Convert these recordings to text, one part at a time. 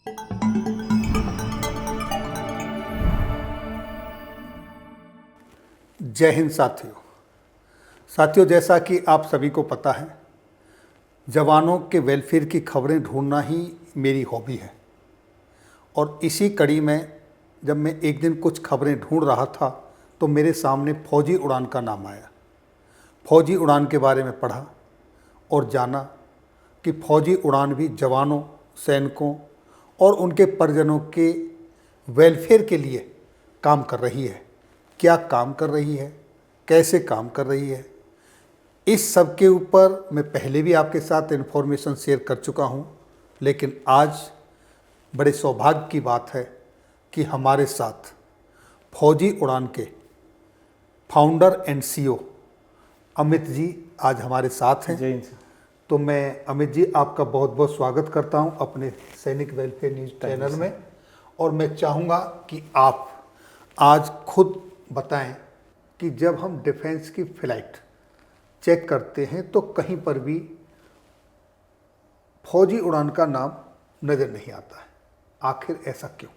जय हिंद साथियों, जैसा कि आप सभी को पता है, जवानों के वेलफेयर की खबरें ढूंढना ही मेरी हॉबी है। और इसी कड़ी में जब मैं एक दिन कुछ खबरें ढूंढ रहा था तो मेरे सामने फौजी उड़ान का नाम आया। फौजी उड़ान के बारे में पढ़ा और जाना कि फौजी उड़ान भी जवानों, सैनिकों और उनके परिजनों के वेलफेयर के लिए काम कर रही है। क्या काम कर रही है, कैसे काम कर रही है, इस सब के ऊपर मैं पहले भी आपके साथ इन्फॉर्मेशन शेयर कर चुका हूं। लेकिन आज बड़े सौभाग्य की बात है कि हमारे साथ फौजी उड़ान के founder and CEO Amit ji आज हमारे साथ हैं। जय हिंद सर। तो मैं अमित जी आपका बहुत बहुत स्वागत करता हूं अपने सैनिक वेलफेयर न्यूज़ चैनल में। और मैं चाहूँगा कि आप आज खुद बताएं कि जब हम डिफेंस की फ़्लाइट चेक करते हैं तो कहीं पर भी फौजी उड़ान का नाम नज़र नहीं आता है। आखिर ऐसा क्यों?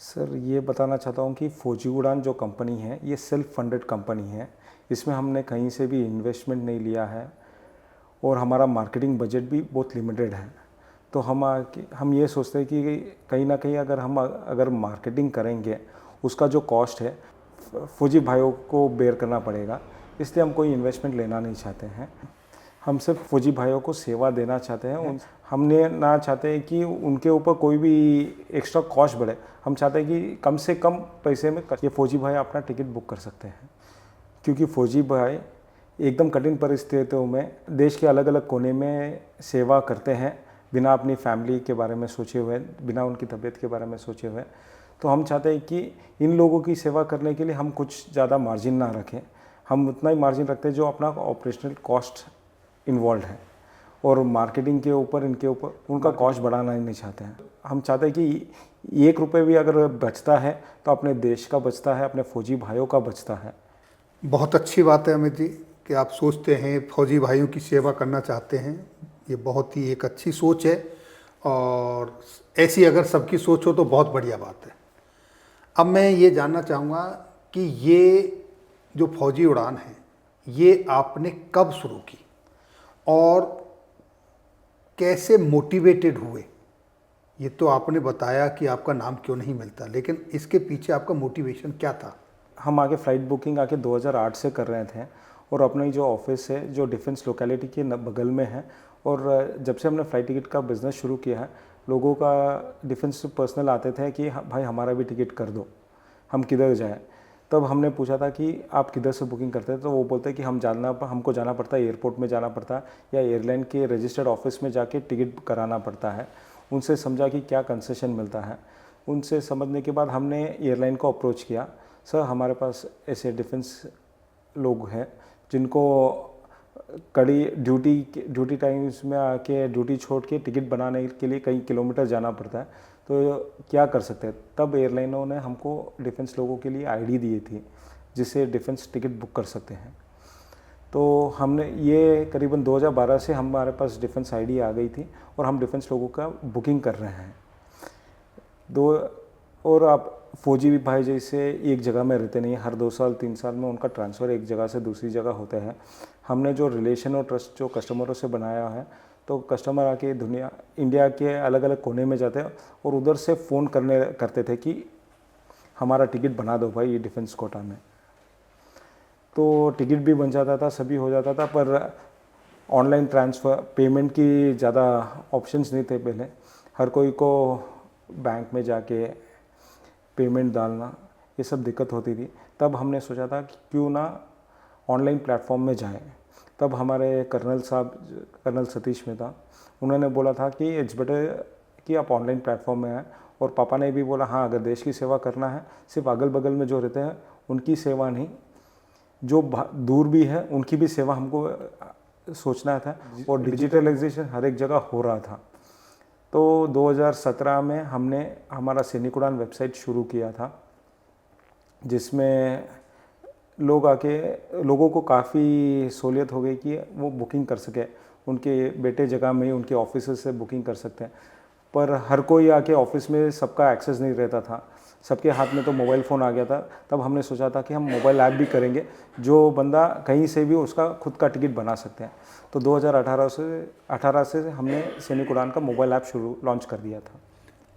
सर ये बताना चाहता हूँ कि फौजी उड़ान जो कंपनी है ये सेल्फ फंडेड कंपनी है। इसमें हमने कहीं से भी इन्वेस्टमेंट नहीं लिया है और हमारा मार्केटिंग बजट भी बहुत लिमिटेड है। तो हम ये सोचते हैं कि कहीं ना कहीं अगर मार्केटिंग करेंगे उसका जो कॉस्ट है फौजी भाइयों को बेयर करना पड़ेगा। इसलिए हम कोई इन्वेस्टमेंट लेना नहीं चाहते हैं। हम सिर्फ फौजी भाइयों को सेवा देना चाहते हैं। हमने ना चाहते हैं कि उनके ऊपर कोई भी एक्स्ट्रा कॉस्ट बढ़े। हम चाहते हैं कि कम से कम पैसे में ये फौजी भाई अपना टिकट बुक कर सकते हैं, क्योंकि फौजी भाई एकदम कठिन परिस्थितियों में देश के अलग अलग कोने में सेवा करते हैं बिना अपनी फैमिली के बारे में सोचे हुए, बिना उनकी तबीयत के बारे में सोचे हुए। तो हम चाहते हैं कि इन लोगों की सेवा करने के लिए हम कुछ ज़्यादा मार्जिन ना रखें। हम उतना ही मार्जिन रखते हैं जो अपना ऑपरेशनल कॉस्ट इन्वॉल्व है, और मार्केटिंग के ऊपर इनके ऊपर उनका कॉस्ट बढ़ाना ही नहीं चाहते हैं। हम चाहते हैं कि 1 रुपये भी अगर बचता है तो अपने देश का बचता है, अपने फौजी भाइयों का बचता है। बहुत अच्छी बात है अमित जी कि आप सोचते हैं, फौजी भाइयों की सेवा करना चाहते हैं। ये बहुत ही एक अच्छी सोच है और ऐसी अगर सबकी सोच हो तो बहुत बढ़िया बात है। अब मैं ये जानना चाहूँगा कि ये जो फौजी उड़ान है ये आपने कब शुरू की और कैसे मोटिवेटेड हुए? ये तो आपने बताया कि आपका नाम क्यों नहीं मिलता, लेकिन इसके पीछे आपका मोटिवेशन क्या था? हम आगे फ़्लाइट बुकिंग 2008 से कर रहे थे, और अपनी जो ऑफिस है जो डिफेंस लोकेलिटी के बगल में है, और जब से हमने फ़्लाइट टिकट का बिज़नेस शुरू किया है, लोगों का डिफेंस पर्सनल आते थे कि भाई हमारा भी टिकट कर दो, हम किधर जाएं। तब हमने पूछा था कि आप किधर से बुकिंग करते हैं, तो वो बोलते हैं कि हमको जाना पड़ता है, एयरपोर्ट में जाना पड़ता है या एयरलाइन के रजिस्टर्ड ऑफिस में जाके टिकट कराना पड़ता है। उनसे समझा कि क्या कंसेशन मिलता है। उनसे समझने के बाद हमने एयरलाइन को अप्रोच किया, सर हमारे पास ऐसे डिफेंस लोग हैं जिनको कड़ी ड्यूटी टाइम्स में आके ड्यूटी छोड़ के टिकट बनाने के लिए कई किलोमीटर जाना पड़ता है, तो क्या कर सकते हैं। तब एयरलाइनों ने हमको डिफेंस लोगों के लिए आईडी दी थी जिससे डिफेंस टिकट बुक कर सकते हैं। तो हमने ये करीबन 2012 से हमारे पास डिफेंस आईडी आ गई थी और हम डिफेंस लोगों का बुकिंग कर रहे हैं। और आप फौजी भी भाई जैसे एक जगह में रहते नहीं, हर 2 साल 3 साल में उनका ट्रांसफ़र एक जगह से दूसरी जगह होता है। हमने जो रिलेशन और ट्रस्ट जो कस्टमरों से बनाया है, तो कस्टमर आके इंडिया के अलग अलग कोने में जाते हैं और उधर से फ़ोन करते थे कि हमारा टिकट बना दो भाई ये डिफेंस कोटा में। तो टिकट भी बन जाता था, सभी हो जाता था, पर ऑनलाइन ट्रांसफ़र पेमेंट की ज़्यादा ऑप्शंस नहीं थे पहले। हर कोई को बैंक में जाके पेमेंट डालना, ये सब दिक्कत होती थी। तब हमने सोचा था कि क्यों ना ऑनलाइन प्लेटफॉर्म में जाएं। तब हमारे कर्नल सतीश मेहता, उन्होंने बोला था कि इट्स बेटर कि आप ऑनलाइन प्लेटफॉर्म में आएँ। और पापा ने भी बोला हाँ, अगर देश की सेवा करना है, सिर्फ अगल बगल में जो रहते हैं उनकी सेवा नहीं, जो दूर भी है उनकी भी सेवा हमको सोचना था। और डिजिटलाइजेशन हर एक जगह हो रहा था। तो 2017 में हमने हमारा सैनिक उड़ान वेबसाइट शुरू किया था, जिसमें लोगों को काफ़ी सहूलियत हो गई कि वो बुकिंग कर सके, उनके बेटे जगह में ही उनके ऑफिस से बुकिंग कर सकते हैं। पर हर कोई आके ऑफिस में सबका एक्सेस नहीं रहता था, सबके हाथ में तो मोबाइल फ़ोन आ गया था। तब हमने सोचा था कि हम मोबाइल ऐप भी करेंगे, जो बंदा कहीं से भी उसका खुद का टिकट बना सकते हैं। तो 2018 से हमने सैनिक उड़ान का मोबाइल ऐप लॉन्च कर दिया था।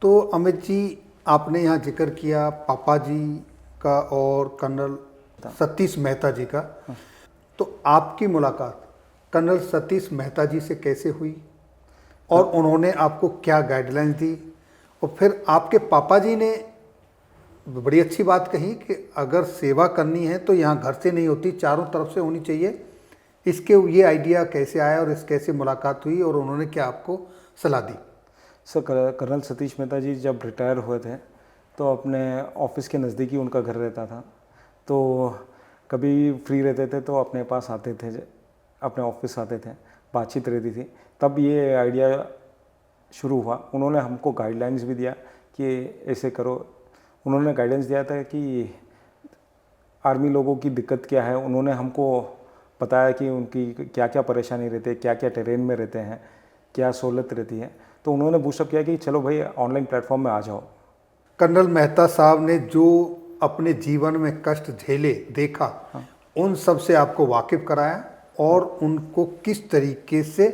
तो अमित जी, आपने यहाँ जिक्र किया पापा जी का और कर्नल सतीश मेहता जी का, तो आपकी मुलाकात कर्नल सतीश मेहता जी से कैसे हुई और उन्होंने आपको क्या गाइडलाइंस दी? और फिर आपके पापा जी ने बड़ी अच्छी बात कही कि अगर सेवा करनी है तो यहाँ घर से नहीं होती, चारों तरफ से होनी चाहिए। इसके ये आइडिया कैसे आया और इस कैसे मुलाकात हुई और उन्होंने क्या आपको सलाह दी? सर, कर्नल सतीश मेहता जी जब रिटायर हुए थे तो अपने ऑफिस के नज़दीक ही उनका घर रहता था। तो कभी फ्री रहते थे तो अपने पास आते थे, अपने ऑफिस आते थे, बातचीत रहती थी। तब ये आइडिया शुरू हुआ। उन्होंने हमको गाइडलाइंस भी दिया कि ऐसे करो। उन्होंने गाइडेंस दिया था कि आर्मी लोगों की दिक्कत क्या है, उन्होंने हमको बताया कि उनकी क्या क्या परेशानी रहती है, क्या क्या टेरेन में रहते हैं, क्या सहूलत रहती है। तो उन्होंने बूस्टअप किया कि चलो भाई ऑनलाइन प्लेटफॉर्म में आ जाओ। कर्नल मेहता साहब ने जो अपने जीवन में कष्ट झेले देखा, उन सब से आपको वाकिफ कराया और उनको किस तरीके से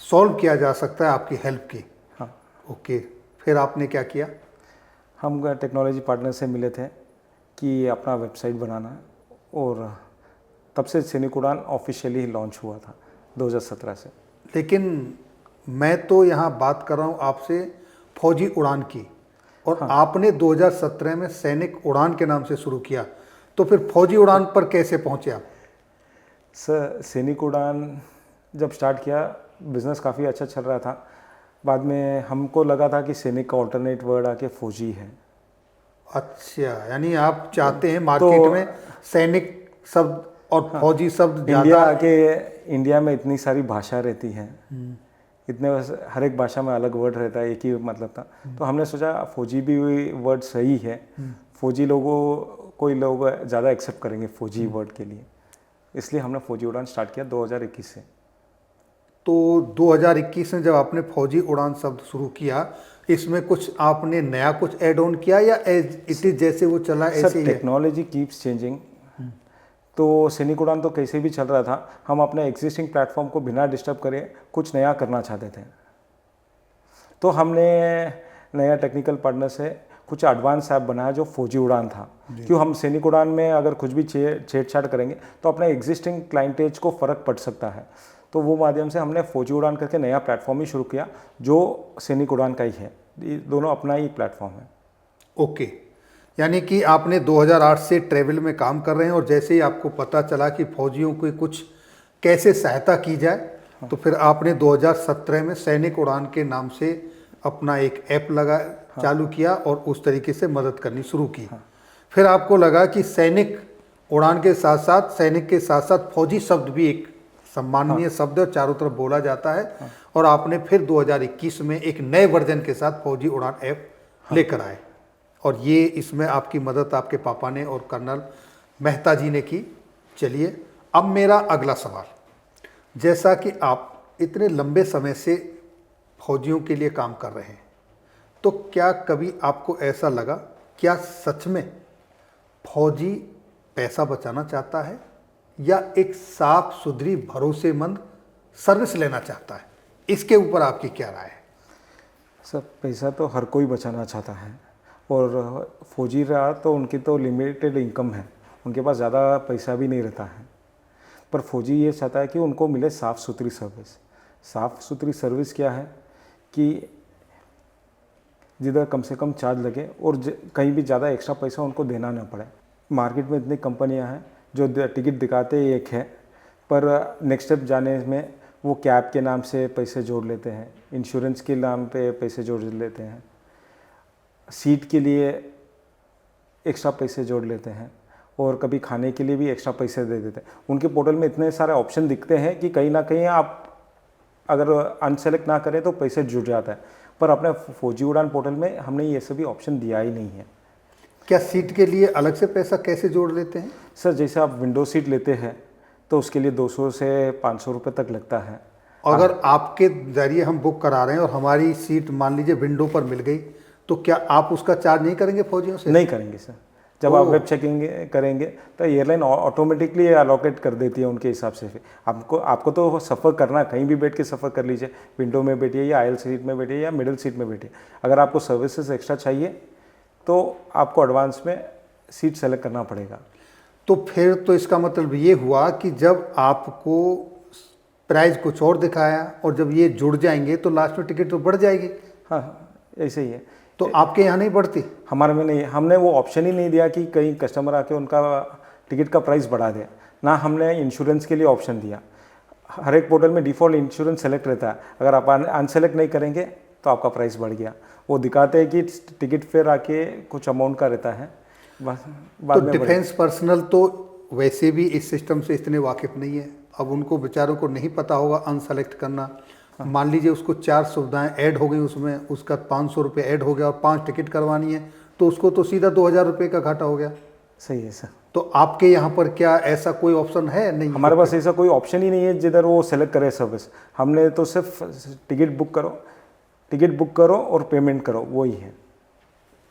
सॉल्व किया जा सकता है, आपकी हेल्प की। हाँ। ओके, फिर आपने क्या किया? हम टेक्नोलॉजी पार्टनर से मिले थे कि अपना वेबसाइट बनाना है, और तब से सैनिक उड़ान ऑफिशियली लॉन्च हुआ था 2017 से। लेकिन मैं तो यहाँ बात कर रहा हूँ आपसे फौजी उड़ान की, और हाँ। आपने 2017 में सैनिक उड़ान के नाम से शुरू किया, तो फिर फौजी उड़ान पर कैसे पहुँचे आप? सर, सैनिक उड़ान जब स्टार्ट किया बिज़नेस काफ़ी अच्छा चल रहा था। बाद में हमको लगा था कि सैनिक का ऑल्टरनेट वर्ड आके फौजी है। अच्छा, यानी आप चाहते हैं मार्केट में सैनिक शब्द और फौजी शब्द ज़्यादा। इंडिया में इतनी सारी भाषा रहती हैं, इतने हर एक भाषा में अलग वर्ड रहता है, एक ही मतलब था। तो हमने सोचा फौजी भी वर्ड सही है, फौजी कोई लोग ज़्यादा एक्सेप्ट करेंगे फौजी वर्ड के लिए, इसलिए हमने फौजी उड़ान स्टार्ट किया 2021 से। तो 2021 में जब आपने फौजी उड़ान शब्द शुरू किया, इसमें कुछ आपने नया कुछ ऐड ऑन किया या एज इट इज जैसे वो चला ऐसे ही है? Technology keeps changing. तो सैनिक उड़ान तो कैसे भी चल रहा था, हम अपने एग्जिस्टिंग प्लेटफॉर्म को बिना डिस्टर्ब करे कुछ नया करना चाहते थे। तो हमने नया टेक्निकल पार्टनर से कुछ एडवांस ऐप बनाया जो फौजी उड़ान था। क्यों, हम सैनिक उड़ान में अगर कुछ भी छेड़छाड़ करेंगे तो अपने एग्जिस्टिंग क्लाइंटेज को फ़र्क पड़ सकता है। तो वो माध्यम से हमने फौजी उड़ान करके नया प्लेटफॉर्म ही शुरू किया जो सैनिक उड़ान का ही है। ये दोनों अपना ही प्लेटफॉर्म है। ओके, यानी कि आपने 2008 से ट्रैवल में काम कर रहे हैं, और जैसे ही आपको पता चला कि फौजियों की कुछ कैसे सहायता की जाए, तो फिर आपने 2017 में सैनिक उड़ान के नाम से अपना एक ऐप चालू किया और उस तरीके से मदद करनी शुरू की। फिर आपको लगा कि सैनिक उड़ान के साथ साथ, सैनिक के साथ साथ फौजी शब्द भी एक सम्माननीय शब्द है, चारों तरफ बोला जाता है। और आपने फिर 2021 में एक नए वर्जन के साथ फौजी उड़ान ऐप लेकर आए, और ये इसमें आपकी मदद आपके पापा ने और कर्नल मेहता जी ने की। चलिए, अब मेरा अगला सवाल, जैसा कि आप इतने लंबे समय से फौजियों के लिए काम कर रहे हैं, तो क्या कभी आपको ऐसा लगा, क्या सच में फौजी पैसा बचाना चाहता है या एक साफ सुथरी भरोसेमंद सर्विस लेना चाहता है? इसके ऊपर आपकी क्या राय है? सर, पैसा तो हर कोई बचाना चाहता है, और फौजी रहा तो उनकी तो लिमिटेड इनकम है, उनके पास ज़्यादा पैसा भी नहीं रहता है। पर फौजी ये चाहता है कि उनको मिले साफ़ सुथरी सर्विस। साफ़ सुथरी सर्विस क्या है कि जिधर कम से कम चार्ज लगे और कहीं भी ज़्यादा एक्स्ट्रा पैसा उनको देना ना पड़े। मार्केट में इतनी कंपनियां हैं जो टिकट दिखाते एक है, पर नेक्स्ट स्टेप जाने में वो कैब के नाम से पैसे जोड़ लेते हैं, इंश्योरेंस के नाम पे पैसे जोड़ लेते हैं, सीट के लिए एक्स्ट्रा पैसे जोड़ लेते हैं, और कभी खाने के लिए भी एक्स्ट्रा पैसे दे देते हैं। उनके पोर्टल में इतने सारे ऑप्शन दिखते हैं कि कहीं ना कहीं आप अगर अनसेलेक्ट ना करें तो पैसे जुड़ जाता है। पर अपने फौजी उड़ान पोर्टल में हमने ये सभी ऑप्शन दिया ही नहीं है। क्या सीट के लिए अलग से पैसा कैसे जोड़ लेते हैं? सर, जैसे आप विंडो सीट लेते हैं तो उसके लिए 200 से 500 रुपये तक लगता है। अगर आपके जरिए हम बुक करा रहे हैं और हमारी सीट मान लीजिए विंडो पर मिल गई, तो क्या आप उसका चार्ज नहीं करेंगे फौजियों से? नहीं करेंगे सर। जब आप वेब चेकिंग करेंगे तो एयरलाइन ऑटोमेटिकली अलोकेट कर देती है उनके हिसाब से। फिर आपको तो सफ़र करना, कहीं भी बैठ के सफ़र कर लीजिए, विंडो में बैठिए या आयल सीट में बैठिए या मिडिल सीट में बैठिए। अगर आपको सर्विसेज एक्स्ट्रा चाहिए तो आपको एडवांस में सीट सेलेक्ट करना पड़ेगा। तो फिर तो इसका मतलब ये हुआ कि जब आपको प्राइस कुछ और दिखाया और जब ये जुड़ जाएंगे तो लास्ट में टिकट तो बढ़ जाएगी। हाँ, ऐसे ही है। तो आपके यहाँ नहीं बढ़ती? हमारे में नहीं, हमने वो ऑप्शन ही नहीं दिया कि कहीं कस्टमर आके उनका टिकट का प्राइस बढ़ा दे। ना हमने इंश्योरेंस के लिए ऑप्शन दिया। हर एक पोर्टल में डिफ़ॉल्ट इंश्योरेंस सेलेक्ट रहता है, अगर आप अनसेलेक्ट नहीं करेंगे तो आपका प्राइस बढ़ गया। वो दिखाते हैं कि टिकट फेयर आके कुछ अमाउंट का रहता है, बस बाद तो में डिफेंस पर्सनल तो वैसे भी इस सिस्टम से इतने वाकिफ़ नहीं है, अब उनको बेचारों को नहीं पता होगा अनसेलेक्ट करना। मान लीजिए उसको 4 सुविधाएं ऐड हो गई, उसमें उसका 500 रुपये ऐड हो गया और 5 टिकट करवानी है, तो उसको तो सीधा 2000 रुपये का घाटा हो गया। सही है सर। तो आपके यहाँ पर क्या ऐसा कोई ऑप्शन है? नहीं, हमारे पास ऐसा कोई ऑप्शन ही नहीं है जिधर वो सेलेक्ट करे सर्विस। हमने तो सिर्फ टिकट बुक करो और पेमेंट करो, वही है।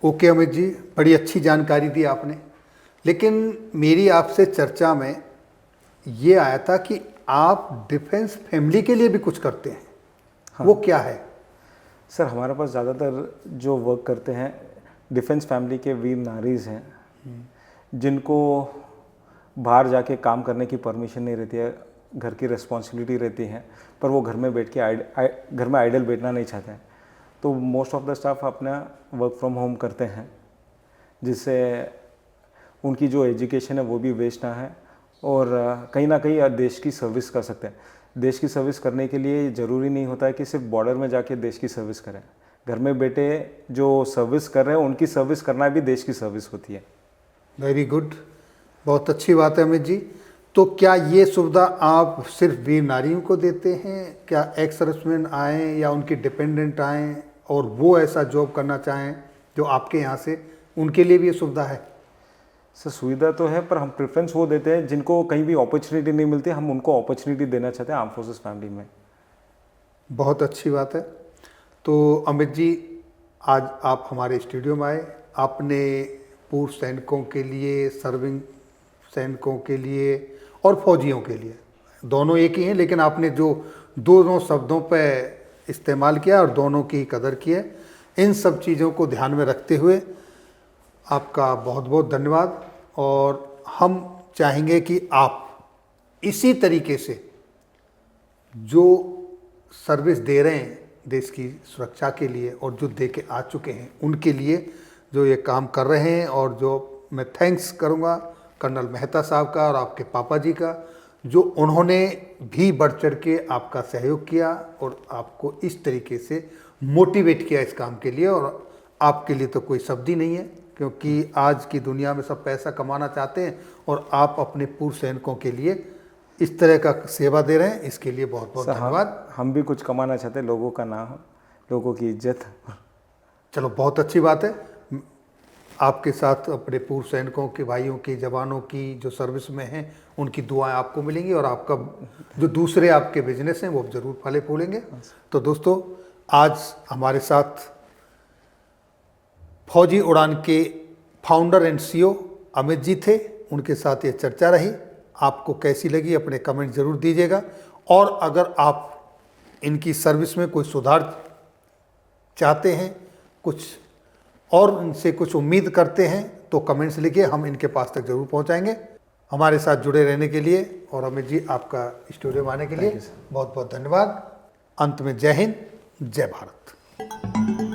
ओके अमित जी, बड़ी अच्छी जानकारी दी आपने। लेकिन मेरी आपसे चर्चा में ये आया था कि आप डिफेंस फैमिली के लिए भी कुछ करते हैं। हाँ। वो क्या है? सर हमारे पास ज़्यादातर जो वर्क करते हैं डिफेंस फैमिली के वीर नारीज़ हैं, जिनको बाहर जाके काम करने की परमिशन नहीं रहती है, घर की रिस्पॉन्सिबिलिटी रहती है, पर वो घर में बैठ के घर में आइडल बैठना नहीं चाहते हैं। तो मोस्ट ऑफ द स्टाफ अपना वर्क फ्रॉम होम करते हैं, जिससे उनकी जो एजुकेशन है वो भी वेस्ट ना है और कहीं ना कहीं देश की सर्विस कर सकते हैं। देश की सर्विस करने के लिए ज़रूरी नहीं होता है कि सिर्फ बॉर्डर में जाके देश की सर्विस करें। घर में बैठे जो सर्विस कर रहे हैं उनकी सर्विस करना भी देश की सर्विस होती है। वेरी गुड, बहुत अच्छी बात है अमित जी। तो क्या ये सुविधा आप सिर्फ वीर नारियों को देते हैं? क्या एक्स सर्विसमैन आएँ या उनके डिपेंडेंट आएँ और वो ऐसा जॉब करना चाहें जो आपके यहाँ से, उनके लिए भी ये सुविधा है? सर सुविधा तो है, पर हम प्रेफरेंस वो देते हैं जिनको कहीं भी अपॉर्चुनिटी नहीं मिलती, हम उनको अपॉर्चुनिटी देना चाहते हैं आर्म फोर्सेस फैमिली में। बहुत अच्छी बात है। तो अमित जी, आज आप हमारे स्टूडियो में आए, आपने पूर्व सैनिकों के लिए, सर्विंग सैनिकों के लिए और फौजियों के लिए, दोनों एक ही हैं, लेकिन आपने जो दोनों शब्दों पे इस्तेमाल किया और दोनों की कदर की है, इन सब चीज़ों को ध्यान में रखते हुए आपका बहुत बहुत धन्यवाद। और हम चाहेंगे कि आप इसी तरीके से जो सर्विस दे रहे हैं देश की सुरक्षा के लिए और जो दे के आ चुके हैं उनके लिए जो ये काम कर रहे हैं, और जो मैं थैंक्स करूँगा कर्नल मेहता साहब का और आपके पापा जी का, जो उन्होंने भी बढ़ चढ़ के आपका सहयोग किया और आपको इस तरीके से मोटिवेट किया इस काम के लिए। और आपके लिए तो कोई शब्द ही नहीं है, क्योंकि आज की दुनिया में सब पैसा कमाना चाहते हैं और आप अपने पूर्व सैनिकों के लिए इस तरह का सेवा दे रहे हैं, इसके लिए बहुत बहुत धन्यवाद। हम भी कुछ कमाना चाहते हैं, लोगों का नाम, लोगों की इज्जत। चलो, बहुत अच्छी बात है। आपके साथ अपने पूर्व सैनिकों के भाइयों की, जवानों की जो सर्विस में हैं, उनकी दुआएं आपको मिलेंगी और आपका जो दूसरे आपके बिजनेस हैं वो ज़रूर फले फूलेंगे। तो दोस्तों, आज हमारे साथ फौजी उड़ान के founder and CEO Amit ji थे, उनके साथ ये चर्चा रही। आपको कैसी लगी अपने कमेंट ज़रूर दीजिएगा, और अगर आप इनकी सर्विस में कोई सुधार चाहते हैं, कुछ और इनसे कुछ उम्मीद करते हैं, तो कमेंट्स लिखिए, हम इनके पास तक जरूर पहुंचाएंगे। हमारे साथ जुड़े रहने के लिए और अमित जी आपका स्टूडियो में आने के लिए बहुत बहुत धन्यवाद। अंत में जय हिंद, जय भारत।